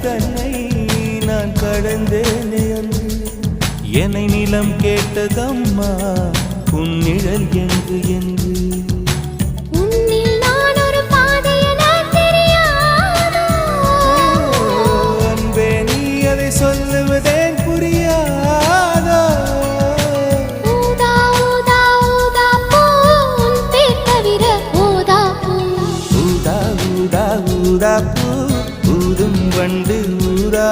தன்னை நான் கடந்தேனே அன்று என்னை நிலம் கேட்டதம்மா உன்னிழல் என்று என்று அன்பே நீ அதை சொல்லுவதேன் புரியாதோ ஊதா ஊதா ஊதா பூ ஊதும் வண்டு ஊரா